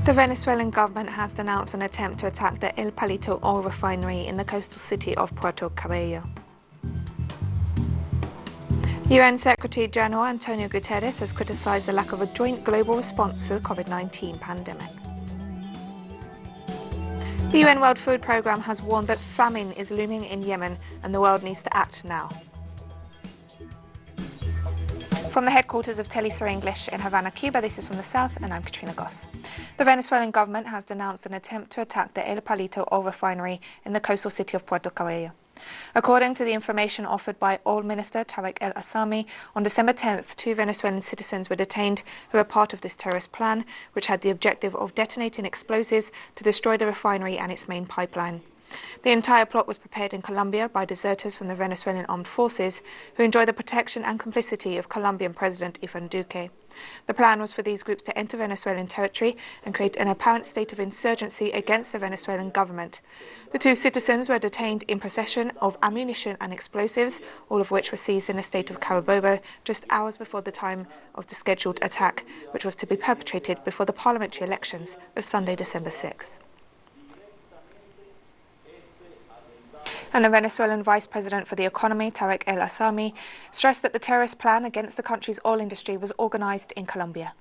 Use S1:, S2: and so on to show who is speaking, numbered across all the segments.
S1: The Venezuelan government has denounced an attempt to attack the El Palito oil refinery in the coastal city of Puerto Cabello. UN Secretary-General Antonio Guterres has criticized the lack of a joint global response to the Covid-19 pandemic. The UN World Food Programme has warned that famine is looming in Yemen and the world needs to act now. From the headquarters of teleSUR English in Havana, Cuba, this is From the South, and I'm Katrina Goss. The Venezuelan government has denounced an attempt to attack the El Palito oil refinery in the coastal city of Puerto Cabello. According to the information offered by Oil Minister Tarek El Assami, on December 10th, 2 Venezuelan citizens were detained who were part of this terrorist plan, which had the objective of detonating explosives to destroy the refinery and its main pipeline. The entire plot was prepared in Colombia by deserters from the Venezuelan armed forces who enjoy the protection and complicity of Colombian President Ivan Duque. The plan was for these groups to enter Venezuelan territory and create an apparent state of insurgency against the Venezuelan government. The 2 citizens were detained in possession of ammunition and explosives, all of which were seized in the state of Carabobo just hours before the time of the scheduled attack, which was to be perpetrated before the parliamentary elections of Sunday, December 6th. And the Venezuelan Vice President for the Economy, Tarek El Assami, stressed that the terrorist plan against the country's oil industry was organized in Colombia.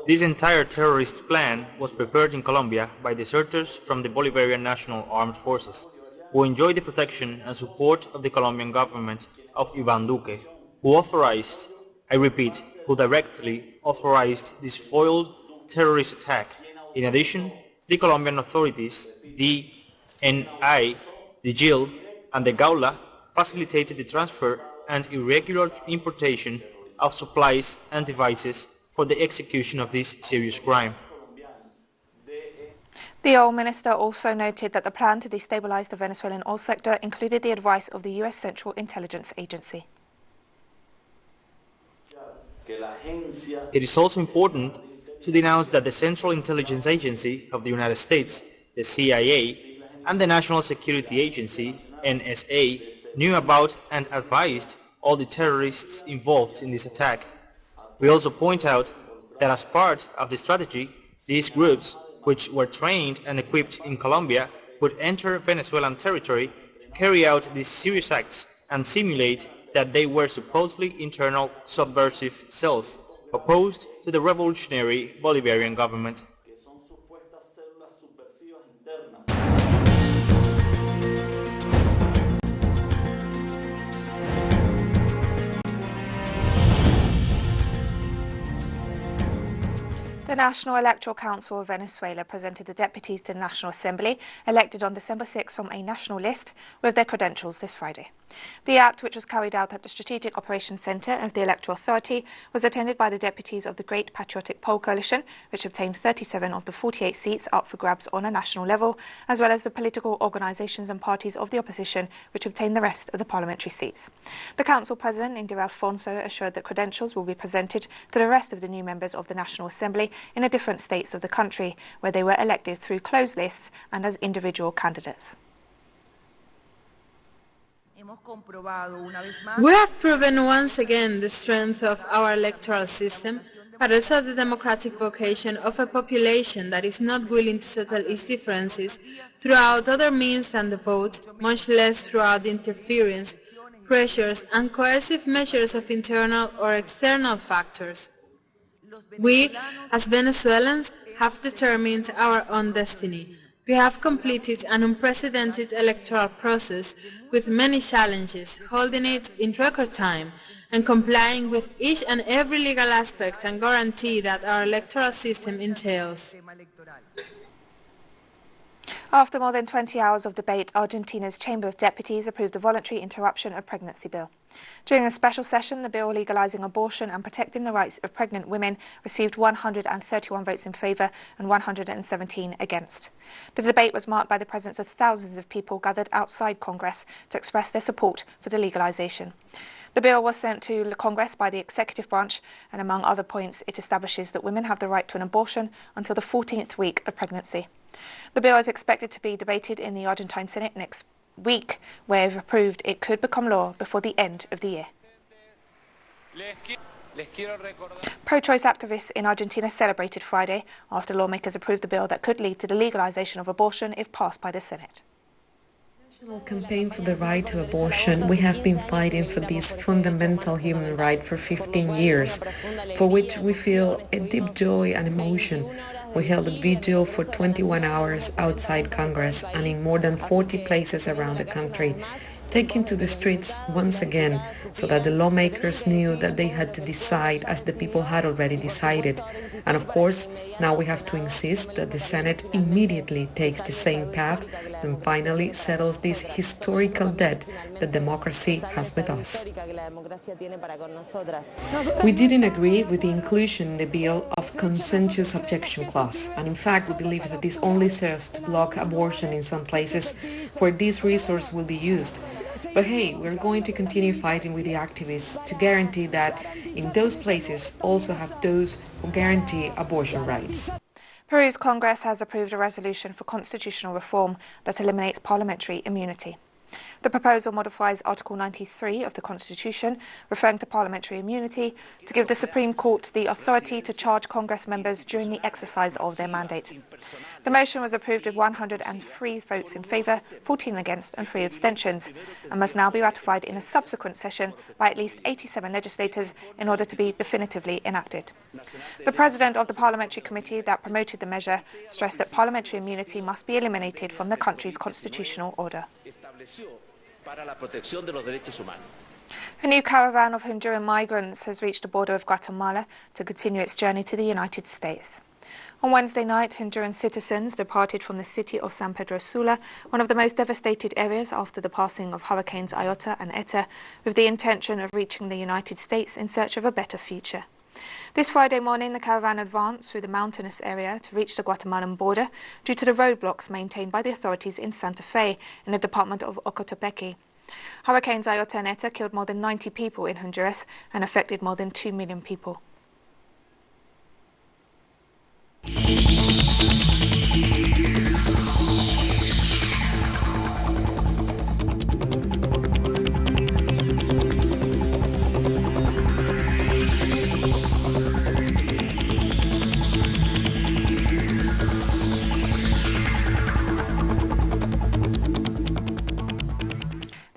S2: This entire terrorist plan was prepared in Colombia by deserters from the Bolivarian National Armed Forces, who enjoy the protection and support of the Colombian government of Ivan Duque, who authorized, I repeat, who directly authorized this foiled terrorist attack. In addition, the Colombian authorities, the NI, the GIL, and the Gaula facilitated the transfer and irregular importation of supplies and devices for the execution of this serious crime.
S1: The oil minister also noted that the plan to destabilize the Venezuelan oil sector included the advice of the U.S. Central Intelligence Agency.
S2: It is also important to denounce that the Central Intelligence Agency of the United States, the CIA, and the National Security Agency, NSA, knew about and advised all the terrorists involved in this attack. We also point out that as part of the strategy, these groups, which were trained and equipped in Colombia, would enter Venezuelan territory to carry out these serious acts and simulate that they were supposedly internal subversive cells opposed to the revolutionary Bolivarian government.
S1: The National Electoral Council of Venezuela presented the deputies to the National Assembly, elected on December 6 from a national list, with their credentials this Friday. The act, which was carried out at the Strategic Operations Centre of the Electoral Authority, was attended by the deputies of the Great Patriotic Poll Coalition, which obtained 37 of the 48 seats up for grabs on a national level, as well as the political organisations and parties of the opposition, which obtained the rest of the parliamentary seats. The Council President, Indira Alfonso, assured that credentials will be presented to the rest of the new members of the National Assembly in the different states of the country, where they were elected through closed lists and as individual candidates.
S3: We have proven once again the strength of our electoral system, but also the democratic vocation of a population that is not willing to settle its differences throughout other means than the vote, much less throughout interference, pressures and coercive measures of internal or external factors. We, as Venezuelans, have determined our own destiny. We have completed an unprecedented electoral process with many challenges, holding it in record time and complying with each and every legal aspect and guarantee that our electoral system entails.
S1: After more than 20 hours of debate, Argentina's Chamber of Deputies approved the voluntary interruption of pregnancy bill. During a special session, the bill legalizing abortion and protecting the rights of pregnant women received 131 votes in favour and 117 against. The debate was marked by the presence of thousands of people gathered outside Congress to express their support for the legalization. The bill was sent to Congress by the executive branch, and among other points, it establishes that women have the right to an abortion until the 14th week of pregnancy. The bill is expected to be debated in the Argentine Senate next week, where if approved, it could become law before the end of the year. Pro-choice activists in Argentina celebrated Friday after lawmakers approved the bill that could lead to the legalization of abortion if passed by the Senate.
S4: National campaign for the right to abortion, we have been fighting for this fundamental human right for 15 years, for which we feel a deep joy and emotion. We held a vigil for 21 hours outside Congress and in more than 40 places around the country, taking to the streets once again so that the lawmakers knew that they had to decide as the people had already decided. And of course, now we have to insist that the Senate immediately takes the same path and finally settles this historical debt that democracy has with us. We didn't agree with the inclusion in the bill of conscientious objection clause, and in fact we believe that this only serves to block abortion in some places where this resource will be used. But hey, we're going to continue fighting with the activists to guarantee that in those places also have those who guarantee abortion rights.
S1: Peru's Congress has approved a resolution for constitutional reform that eliminates parliamentary immunity. The proposal modifies Article 93 of the Constitution, referring to parliamentary immunity, to give the Supreme Court the authority to charge Congress members during the exercise of their mandate. The motion was approved with 103 votes in favour, 14 against and 3 abstentions, and must now be ratified in a subsequent session by at least 87 legislators in order to be definitively enacted. The President of the Parliamentary Committee that promoted the measure stressed that parliamentary immunity must be eliminated from the country's constitutional order. A new caravan of Honduran migrants has reached the border of Guatemala to continue its journey to the United States. On Wednesday night, Honduran citizens departed from the city of San Pedro Sula, one of the most devastated areas after the passing of Hurricanes Iota and Eta, with the intention of reaching the United States in search of a better future. This Friday morning, the caravan advanced through the mountainous area to reach the Guatemalan border due to the roadblocks maintained by the authorities in Santa Fe in the department of Ocotepeque. Hurricanes Iota and Eta killed more than 90 people in Honduras and affected more than 2 million people.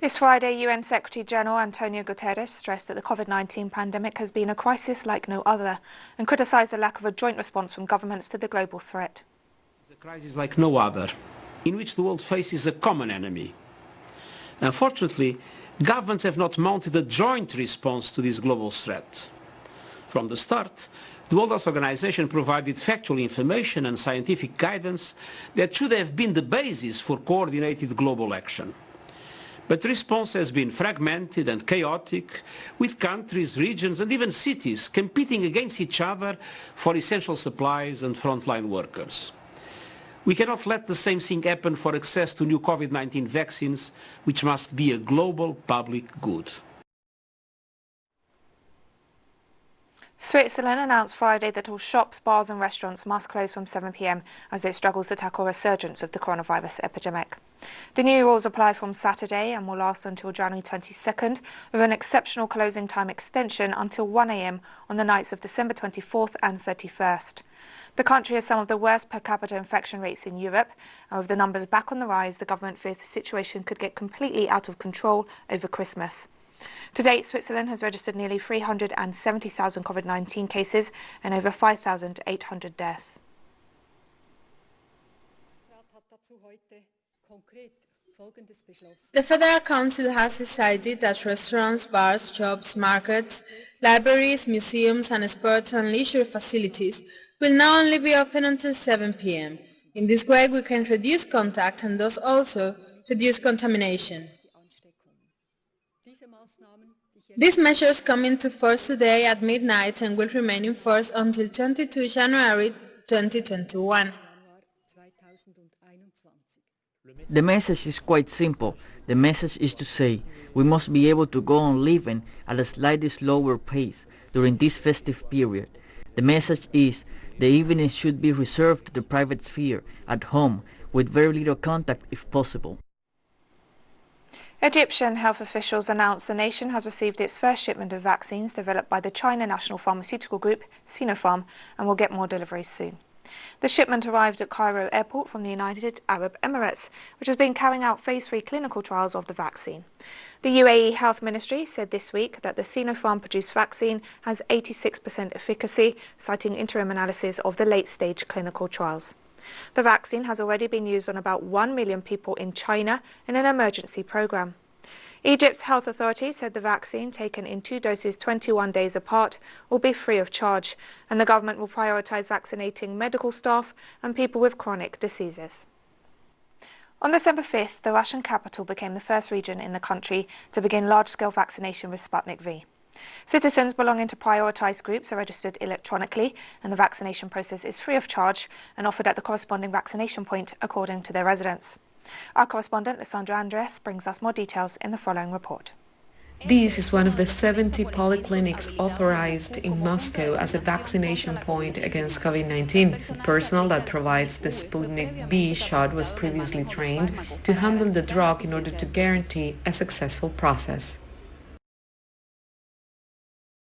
S1: This Friday, UN Secretary-General Antonio Guterres stressed that the Covid-19 pandemic has been a crisis like no other and criticised the lack of a joint response from governments to the global threat.
S5: It's a crisis like no other, in which the world faces a common enemy. Unfortunately, governments have not mounted a joint response to this global threat. From the start, the World Health Organization provided factual information and scientific guidance that should have been the basis for coordinated global action. But the response has been fragmented and chaotic, with countries, regions and even cities competing against each other for essential supplies and frontline workers. We cannot let the same thing happen for access to new Covid-19 vaccines, which must be a global public good.
S1: Switzerland announced Friday that all shops, bars and restaurants must close from 7 p.m. as it struggles to tackle a resurgence of the coronavirus epidemic. The new rules apply from Saturday and will last until January 22nd, with an exceptional closing time extension until 1 a.m. on the nights of December 24th and 31st. The country has some of the worst per capita infection rates in Europe, and with the numbers back on the rise, the government fears the situation could get completely out of control over Christmas. To date, Switzerland has registered nearly 370,000 Covid-19 cases and over 5,800 deaths.
S3: The Federal Council has decided that restaurants, bars, shops, markets, libraries, museums and sports and leisure facilities will now only be open until 7 p.m. In this way, we can reduce contact and thus also reduce contamination. These measures come into force today at midnight and will remain in force until 22 January 2021.
S6: The message is quite simple. The message is to say we must be able to go on living at a slightly slower pace during this festive period. The message is the evenings should be reserved to the private sphere, at home, with very little contact if possible.
S1: Egyptian health officials announced the nation has received its first shipment of vaccines developed by the China National Pharmaceutical Group, Sinopharm, and will get more deliveries soon. The shipment arrived at Cairo Airport from the United Arab Emirates, which has been carrying out Phase 3 clinical trials of the vaccine. The UAE Health Ministry said this week that the Sinopharm-produced vaccine has 86% efficacy, citing interim analysis of the late-stage clinical trials. The vaccine has already been used on about 1 million people in China in an emergency program. Egypt's health authority said the vaccine, taken in 2 doses 21 days apart, will be free of charge, and the government will prioritise vaccinating medical staff and people with chronic diseases. On December 5th, the Russian capital became the first region in the country to begin large-scale vaccination with Sputnik V. Citizens belonging to prioritised groups are registered electronically, and the vaccination process is free of charge and offered at the corresponding vaccination point according to their residence. Our correspondent, Lysandra Andres, brings us more details in the following report.
S4: This is one of the 70 polyclinics authorized in Moscow as a vaccination point against COVID-19. The personnel that provides the Sputnik V shot was previously trained to handle the drug in order to guarantee a successful process.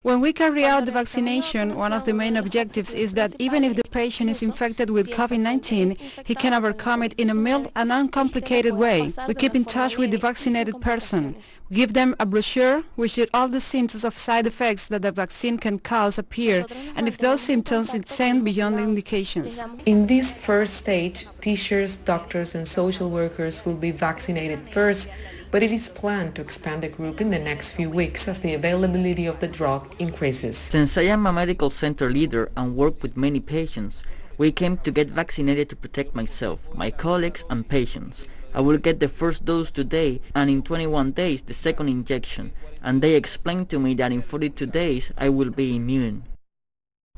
S7: When we carry out the vaccination, one of the main objectives is that even if the patient is infected with COVID-19, he can overcome it in a mild and uncomplicated way. We keep in touch with the vaccinated person. We give them a brochure which should all the symptoms of side effects that the vaccine can cause appear, and if those symptoms extend beyond the indications.
S4: In this first stage, teachers, doctors and social workers will be vaccinated first, but it is planned to expand the group in the next few weeks as the availability of the drug increases.
S6: Since I am a medical center leader and work with many patients, we came to get vaccinated to protect myself, my colleagues and patients. I will get the first dose today and in 21 days the second injection, and they explained to me that in 42 days I will be immune.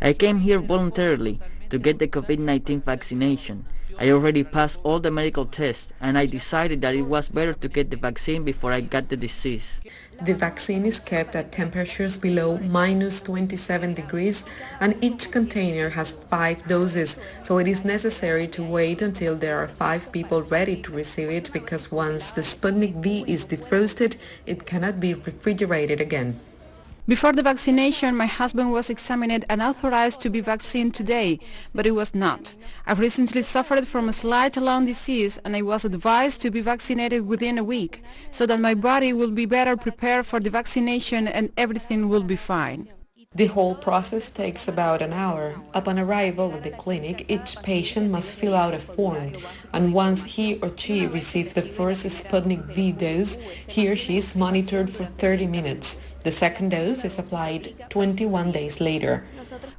S6: I came here voluntarily to get the COVID-19 vaccination. I already passed all the medical tests and I decided that it was better to get the vaccine before I got the disease.
S4: The vaccine is kept at temperatures below -27 degrees and each container has 5 doses, so it is necessary to wait until there are 5 people ready to receive it because once the Sputnik V is defrosted, it cannot be refrigerated again.
S7: Before the vaccination, my husband was examined and authorized to be vaccinated today, but it was not. I recently suffered from a slight lung disease and I was advised to be vaccinated within a week, so that my body will be better prepared for the vaccination and everything will be fine.
S4: The whole process takes about an hour. Upon arrival at the clinic, each patient must fill out a form, and once he or she receives the first Sputnik V dose, he or she is monitored for 30 minutes. The second dose is applied 21 days later.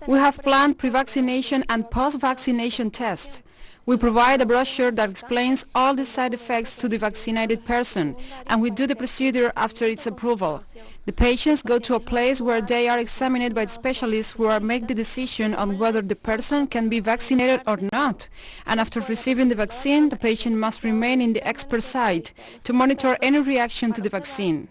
S7: We have planned pre-vaccination and post-vaccination tests. We provide a brochure that explains all the side effects to the vaccinated person, and we do the procedure after its approval. The patients go to a place where they are examined by specialists who make the decision on whether the person can be vaccinated or not. And after receiving the vaccine, the patient must remain in the expert site to monitor any reaction to the vaccine.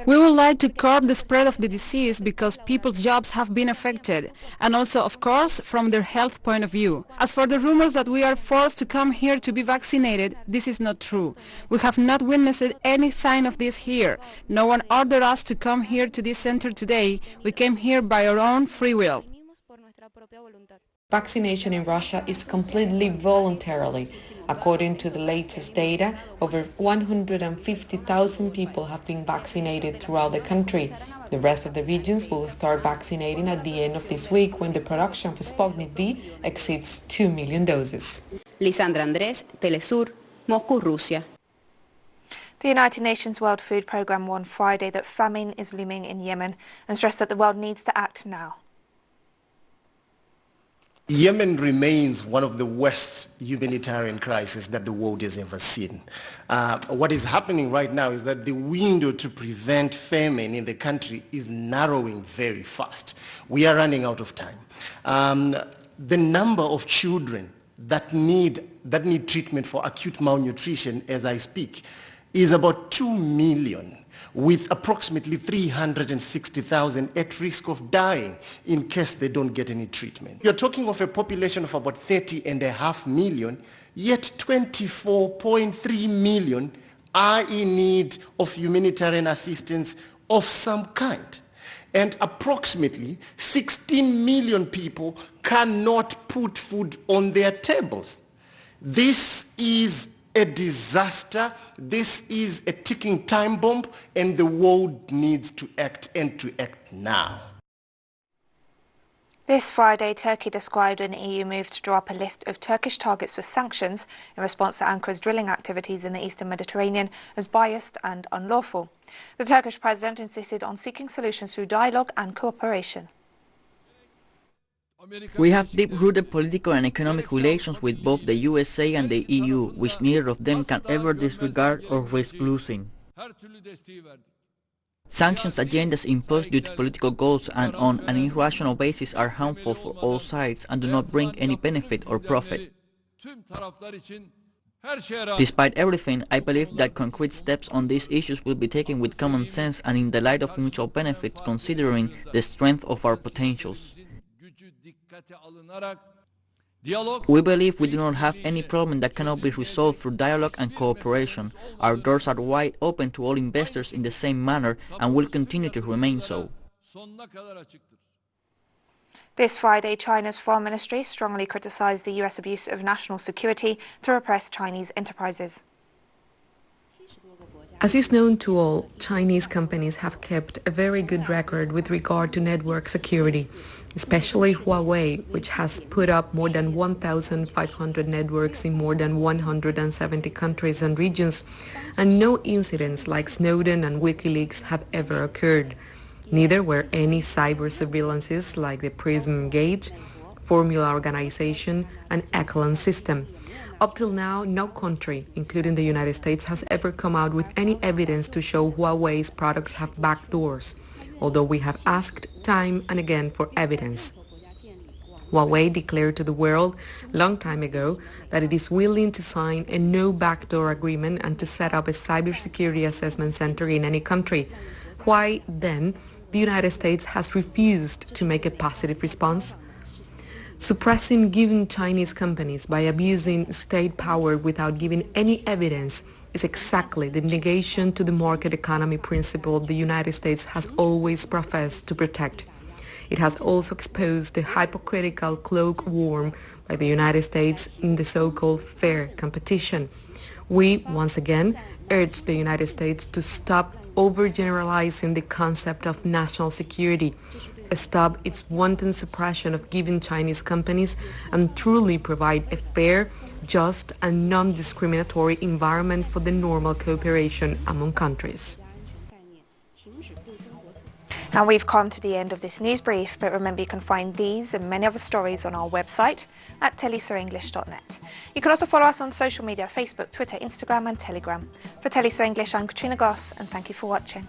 S7: We would like to curb the spread of the disease because people's jobs have been affected, and also, of course, from their health point of view. As for the rumors that we are forced to come here to be vaccinated, this is not true. We have not witnessed any sign of this here. No one ordered us to come here to this center today. We came here by our own free will.
S4: Vaccination in Russia is completely voluntarily. According to the latest data, over 150,000 people have been vaccinated throughout the country. The rest of the regions will start vaccinating at the end of this week when the production of Sputnik V exceeds 2 million doses.
S8: Lysandra Andres, teleSUR, Moscow, Russia.
S1: The United Nations World Food Programme warned Friday that famine is looming in Yemen and stressed that the world needs to act now.
S9: Yemen remains one of the worst humanitarian crises that the world has ever seen. What is happening right now is that the window to prevent famine in the country is narrowing very fast. We are running out of time. The number of children that need treatment for acute malnutrition as I speak is about 2 million, with approximately 360,000 at risk of dying in case they don't get any treatment. You're talking of a population of about 30.5 million, yet 24.3 million are in need of humanitarian assistance of some kind. And approximately 16 million people cannot put food on their tables. This is a disaster, this is a ticking time bomb, and the world needs to act, and to act now.
S1: This Friday, Turkey described an EU move to draw up a list of Turkish targets for sanctions in response to Ankara's drilling activities in the eastern Mediterranean as biased and unlawful. The Turkish president insisted on seeking solutions through dialogue and cooperation.
S6: We have deep-rooted political and economic relations with both the USA and the EU, which neither of them can ever disregard or risk losing. Sanctions agendas imposed due to political goals and on an irrational basis are harmful for all sides and do not bring any benefit or profit. Despite everything, I believe that concrete steps on these issues will be taken with common sense and in the light of mutual benefits, considering the strength of our potentials. We believe we do not have any problem that cannot be resolved through dialogue and cooperation. Our doors are wide open to all investors in the same manner and will continue to remain so.
S1: This Friday, China's Foreign Ministry strongly criticized the US abuse of national security to repress Chinese enterprises.
S4: As is known to all, Chinese companies have kept a very good record with regard to network security, especially Huawei, which has put up more than 1,500 networks in more than 170 countries and regions, and no incidents like Snowden and WikiLeaks have ever occurred. Neither were any cyber surveillances like the Prism Gate, Formula Organization, and Echelon system. Up till now, no country, including the United States, has ever come out with any evidence to show Huawei's products have backdoors, although we have asked time and again for evidence. Huawei declared to the world a long time ago that it is willing to sign a no backdoor agreement and to set up a cybersecurity assessment center in any country. Why, then, the United States has refused to make a positive response? Suppressing given Chinese companies by abusing state power without giving any evidence is exactly the negation to the market economy principle the United States has always professed to protect. It has also exposed the hypocritical cloak worn by the United States in the so-called fair competition. We, once again, urge the United States to stop overgeneralizing the concept of national security, stop its wanton suppression of given Chinese companies, and truly provide a fair, just and non-discriminatory environment for the normal cooperation among countries.
S1: Now we've come to the end of this news brief, but remember you can find these and many other stories on our website at telesurenglish.net. You can also follow us on social media, Facebook, Twitter, Instagram and Telegram. For teleSUR English, I'm Katrina Goss, and thank you for watching.